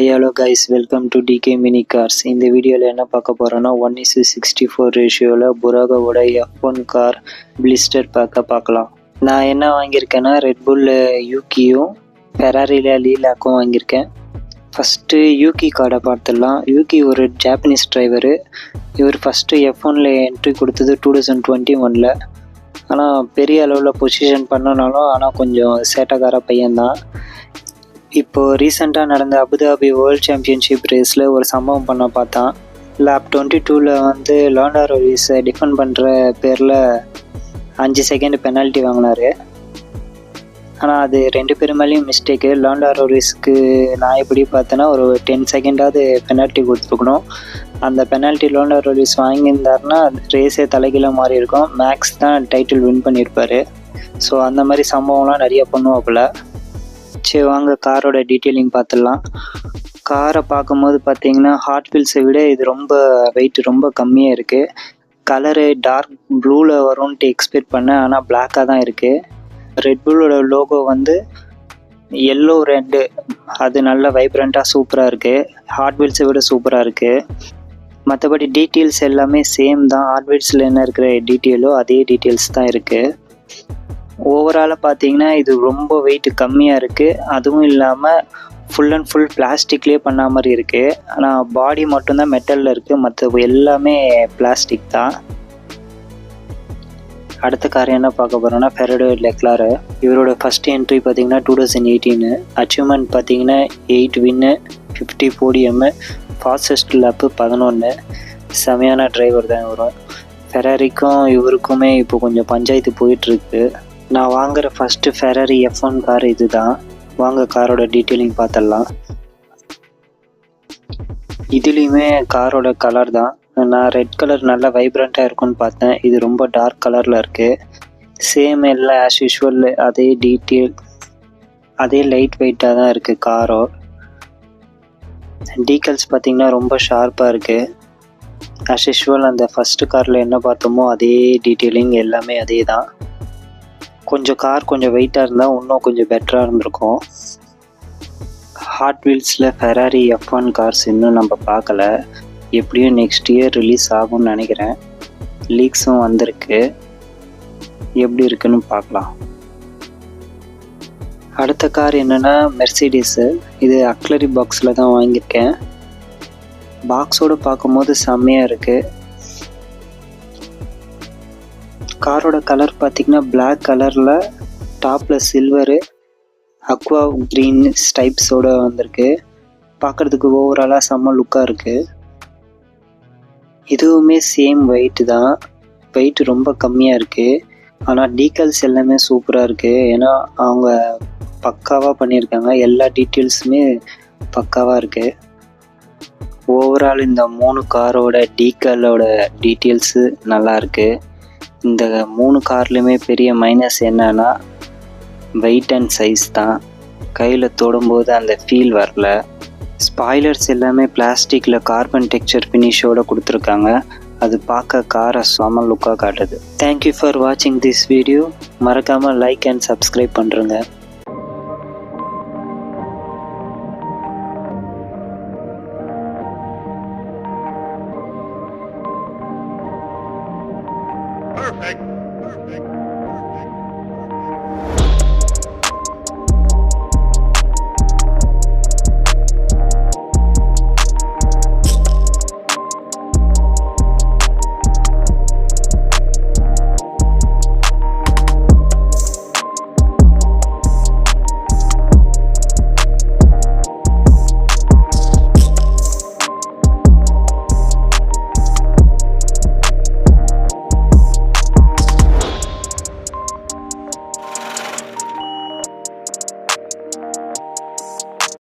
Hi, hello guys, welcome to DK Mini Cars. இந்த வீடியோவில் என்ன பார்க்க போகிறோன்னா 1:64 ரேஷியோவில் புராகோட F1 கார் பிளிஸ்டர் பேக்கை பார்க்கலாம். நான் என்ன வாங்கியிருக்கேன்னா ரெட்புல் யூகியும் ஃபெராரியில் லீலாக்கும் வாங்கியிருக்கேன். ஃபஸ்ட்டு யூகி கார்டை பார்த்துடலாம். யூகி ஒரு ஜாப்பனீஸ் டிரைவரு. இவர் ஃபஸ்ட்டு F1ல் என்ட்ரி கொடுத்தது 2021. ஆனால் பெரிய அளவில் பொசிஷன் பண்ணனாலும் ஆனால் கொஞ்சம் சேட்டக்கார பையன்தான். இப்போது ரீசெண்டாக நடந்த அபுதாபி வேர்ல்ட் சாம்பியன்ஷிப் ரேஸில் ஒரு சம்பவம் பண்ண பார்த்தான். லேப் 22ல் வந்து லாண்டோ ரோரிஸை டிஃபெண்ட் பண்ணுற பேரில் 5 செகண்ட் பெனால்ட்டி வாங்கினார். ஆனால் அது 2 பேர் மேலேயும் மிஸ்டேக்கு. லாண்டோ ரோரிஸ்க்கு நான் எப்படி பார்த்தேன்னா ஒரு 10 செகண்டாவது பெனால்ட்டி கொடுத்துருக்கணும். அந்த பெனால்ட்டி லாண்டோ ரோரிஸ் வாங்கியிருந்தாருன்னா ரேஸே தலைகீழ மாறி இருக்கும். மேக்ஸ் தான் டைட்டில் வின் பண்ணியிருப்பார். ஸோ அந்த மாதிரி சம்பவம்லாம் நிறைய பண்ணுவாப்புல. சரி வாங்க காரோட டீட்டெயிலிங் பார்த்துடலாம். காரை பார்க்கும்போது பார்த்தீங்கன்னா ஹாட் வீல்ஸை விட இது ரொம்ப வெயிட் ரொம்ப கம்மியாக இருக்குது. கலரு டார்க் ப்ளூவில் வரும்ன்ட்டு எக்ஸ்பெக்ட் பண்ணேன், ஆனால் பிளாக்காக தான் இருக்குது. ரெட்புல்லோட லோகோ வந்து எல்லோ ரெட்டு, அது நல்ல வைப்ரண்ட்டாக சூப்பராக இருக்குது. ஹாட் வீல்ஸை விட சூப்பராக இருக்குது. மற்றபடி டீட்டெயில்ஸ் எல்லாமே சேம் தான். ஹாட் வீல்ஸில் என்ன இருக்கிற டீட்டெயிலோ அதே டீட்டெயில்ஸ் தான் இருக்குது. ஓவராலாக பார்த்தீங்கன்னா இது ரொம்ப வெயிட் கம்மியாக இருக்குது. அதுவும் இல்லாமல் ஃபுல் அண்ட் ஃபுல் பிளாஸ்டிக்லேயே பண்ண மாதிரி இருக்குது. ஆனால் பாடி மட்டும்தான் மெட்டலில் இருக்குது, மற்ற எல்லாமே பிளாஸ்டிக் தான். அடுத்த கார் என்ன பார்க்க போகிறோன்னா ஃபெராரி லெக்லார். இவரோட ஃபஸ்ட் என்ட்ரி பார்த்தீங்கன்னா 2018. அச்சீவ்மெண்ட் பார்த்தீங்கன்னா 8 வின்னு, 50 போடியம்மு, ஃபாஸ்டஸ்ட் லேப்பு 11. செமையான டிரைவர் தான் இவரும். ஃபெராரிக்கும் இவருக்குமே இப்போ கொஞ்சம் பஞ்சாயத்து போயிட்டுருக்கு. நான் வாங்குகிற ஃபஸ்ட்டு ஃபெராரி F1 கார் இது தான். வாங்க காரோட டீட்டெயிலிங் பார்த்துடலாம். இதுலேயுமே காரோட கலர் தான். நான் ரெட் கலர் நல்லா வைப்ரண்ட்டாக இருக்குன்னு பார்த்தேன். இது ரொம்ப டார்க் கலரில் இருக்குது. சேம் எல்லாம் ஆஸ் யூஷுவல் அதே டீட்டெயில், அதே லைட் வெயிட்டாக தான் இருக்குது காரோ. டீக்கல்ஸ் பார்த்திங்கன்னா ரொம்ப ஷார்ப்பாக இருக்குது. ஆஸ் யூஷுவல் அந்த ஃபஸ்ட்டு காரில் என்ன பார்த்தோமோ அதே டீட்டெயிலிங் எல்லாமே அதே தான். கொஞ்சம் கார் கொஞ்சம் வெயிட்டாக இருந்தால் இன்னும் கொஞ்சம் பெட்டராக இருந்திருக்கும். ஹாட் வீல்ஸில் ஃபெராரி F1 கார்ஸ் இன்னும் நம்ம பார்க்கல. எப்படியும் நெக்ஸ்ட் இயர் ரிலீஸ் ஆகும்னு நினைக்கிறேன். லீக்ஸும் வந்திருக்கு. எப்படி இருக்குன்னு பார்க்கலாம். அடுத்த கார் என்னென்னா மெர்சிடிஸு. இது அக்லரி பாக்ஸில் தான் வாங்கியிருக்கேன். பாக்ஸோடு பார்க்கும்போது செம்மையாக இருக்குது. காரோட கலர் பார்த்திங்கன்னா பிளாக் கலரில் டாப்பில் சில்வரு அக்வா க்ரீன் ஸ்டைப்ஸோடு வந்திருக்கு. பார்க்குறதுக்கு ஓவராலாக செம்ம லுக்காக இருக்குது. இதுவுமே சேம் வெயிட்டு தான். வெயிட் ரொம்ப கம்மியாக இருக்குது. ஆனால் டீட்டெயில்ஸ் எல்லாமே சூப்பராக இருக்குது. ஏன்னா அவங்க பக்காவாக பண்ணியிருக்காங்க. எல்லா டீட்டெயில்ஸுமே பக்காவாக இருக்குது. ஓவரால் இந்த 3 காரோட டீக்கலோட டீட்டெயில்ஸு நல்லாயிருக்கு. இந்த 3 கார்லையுமே பெரிய மைனஸ் என்னன்னா வெயிட் அண்ட் சைஸ் தான். கையில் தொடும்போது அந்த ஃபீல் வரல. ஸ்பாய்லர்ஸ் எல்லாமே பிளாஸ்டிக்கில் கார்பன் டெக்ஸ்சர் ஃபினிஷோடு கொடுத்துருக்காங்க. அது பார்க்க காரை செம லுக்காக காட்டுது. தேங்க்யூ ஃபார் வாட்சிங் திஸ் வீடியோ. மறக்காமல் லைக் அண்ட் சப்ஸ்கிரைப் பண்ணுறேங்க. Perfect.